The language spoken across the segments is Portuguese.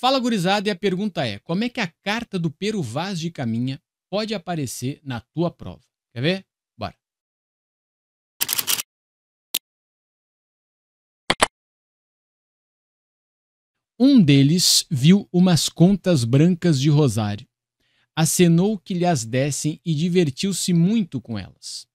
Fala, gurizada, e a pergunta é: como é que a carta do Pero Vaz de Caminha pode aparecer na tua prova? Quer ver? Bora. Um deles viu umas contas brancas de rosário, acenou que lhes dessem e divertiu-se muito com elas.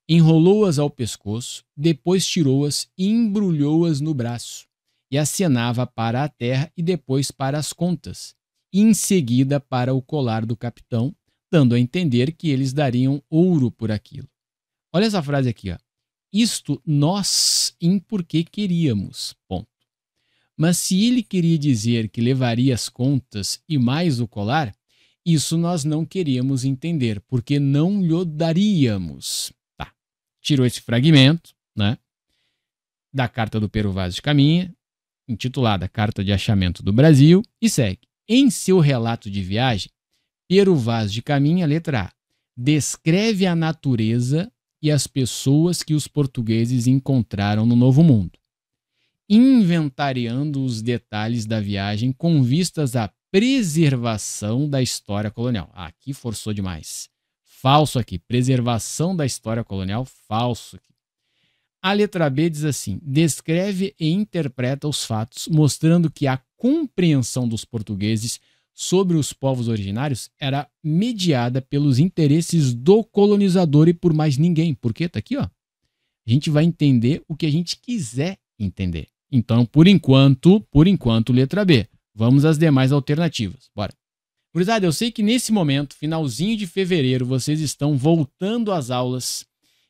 Enrolou-as ao pescoço, depois tirou-as e embrulhou-as no braço, e acenava para a terra e depois para as contas, e em seguida para o colar do capitão, dando a entender que eles dariam ouro por aquilo. Olha essa frase aqui, ó. Isto nós em porque queríamos, ponto. Mas se ele queria dizer que levaria as contas e mais o colar, isso nós não queríamos entender, porque não lhe daríamos. Tá. Tirou esse fragmento, né, da carta do Pero Vaz de Caminha, intitulada Carta de Achamento do Brasil, e segue. Em seu relato de viagem, Pero Vaz de Caminha, letra A, descreve a natureza e as pessoas que os portugueses encontraram no Novo Mundo, inventariando os detalhes da viagem com vistas à preservação da história colonial. Aqui forçou demais. Falso aqui. Preservação da história colonial, falso aqui. A letra B diz assim: descreve e interpreta os fatos, mostrando que a compreensão dos portugueses sobre os povos originários era mediada pelos interesses do colonizador e por mais ninguém. Porque tá aqui, ó. A gente vai entender o que a gente quiser entender. Então, por enquanto, letra B. Vamos às demais alternativas. Bora. Gurizada, eu sei que nesse momento, finalzinho de fevereiro, vocês estão voltando às aulas,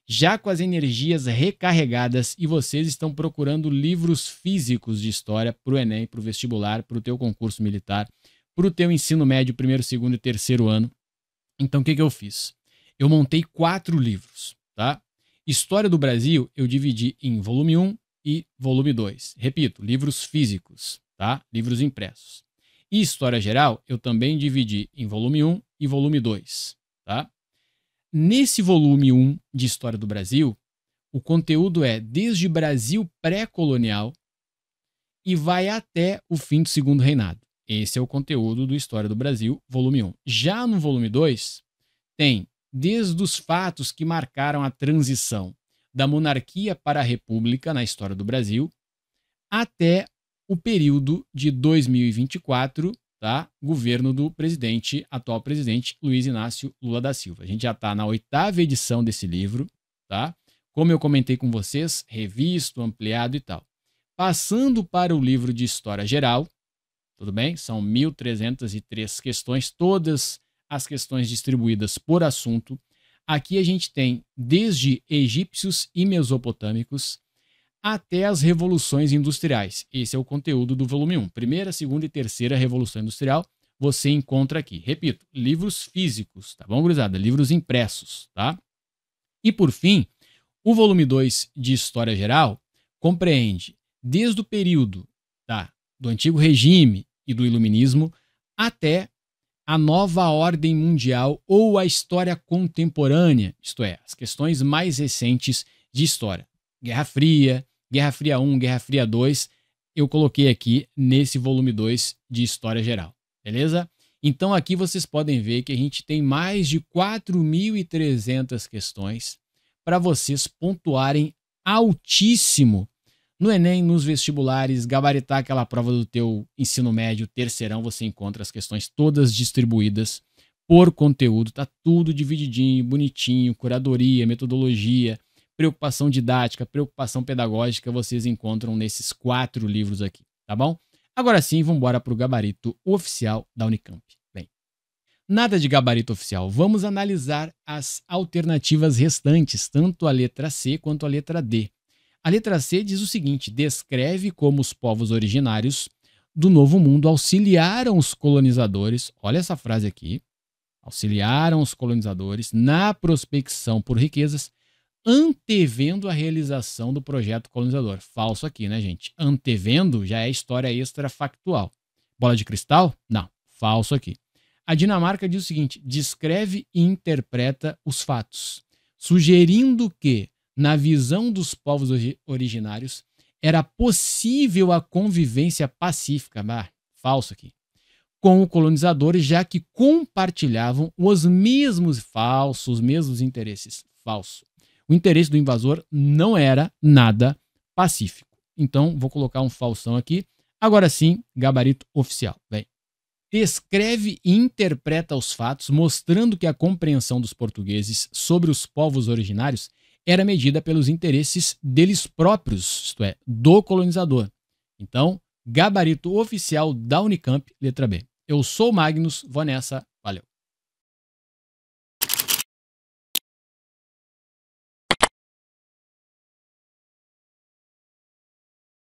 já com as energias recarregadas, e vocês estão procurando livros físicos de história para o Enem, para o vestibular, para o teu concurso militar, para o teu ensino médio, primeiro, segundo e terceiro ano. Então, o que eu fiz? Eu montei 4 livros, tá? História do Brasil, eu dividi em volume 1 e volume 2. Repito, livros físicos, tá? Livros impressos. E História Geral, eu também dividi em volume 1 e volume 2, tá? Nesse volume 1 de História do Brasil, o conteúdo é desde Brasil pré-colonial e vai até o fim do Segundo Reinado. Esse é o conteúdo do História do Brasil, volume 1. Já no volume 2, tem desde os fatos que marcaram a transição da monarquia para a república na história do Brasil, até o período de 2024, tá? Governo do atual presidente Luiz Inácio Lula da Silva. A gente já está na 8ª edição desse livro, tá? Como eu comentei com vocês, revisto, ampliado e tal. Passando para o livro de História Geral, tudo bem? São 1.303 questões, todas as questões distribuídas por assunto. Aqui a gente tem desde egípcios e mesopotâmicos até as revoluções industriais. Esse é o conteúdo do volume 1. Primeira, segunda e terceira Revolução Industrial você encontra aqui. Repito, livros físicos, tá bom, gurizada? Livros impressos, tá? E por fim, o volume 2 de História Geral compreende desde o período, tá, do Antigo Regime e do Iluminismo até a nova ordem mundial ou a história contemporânea, isto é, as questões mais recentes de história. Guerra Fria 1, Guerra Fria 2, eu coloquei aqui nesse volume 2 de História Geral, beleza? Então aqui vocês podem ver que a gente tem mais de 4.300 questões para vocês pontuarem altíssimo no Enem, nos vestibulares, gabaritar aquela prova do teu ensino médio, terceirão, você encontra as questões todas distribuídas por conteúdo, tá tudo divididinho, bonitinho, curadoria, metodologia, preocupação didática, preocupação pedagógica, vocês encontram nesses 4 livros aqui, tá bom? Agora sim, vamos embora para o gabarito oficial da Unicamp. Bem, nada de gabarito oficial, vamos analisar as alternativas restantes, tanto a letra C quanto a letra D. A letra C diz o seguinte: descreve como os povos originários do Novo Mundo auxiliaram os colonizadores, olha essa frase aqui, auxiliaram os colonizadores na prospecção por riquezas, antevendo a realização do projeto colonizador. Falso aqui, né, gente? Antevendo já é história extrafactual. Bola de cristal? Não, falso aqui. A Dinamarca diz o seguinte: descreve e interpreta os fatos, sugerindo que na visão dos povos originários, era possível a convivência pacífica. Falso aqui. com o colonizador, já que compartilhavam os mesmos interesses. Falso. O interesse do invasor não era nada pacífico. Então, vou colocar um falsão aqui. Agora sim, gabarito oficial. Vem. Descreve e interpreta os fatos, mostrando que a compreensão dos portugueses sobre os povos originários era medida pelos interesses deles próprios, isto é, do colonizador. Então, gabarito oficial da Unicamp, letra B. Eu sou o Magnus, vou nessa.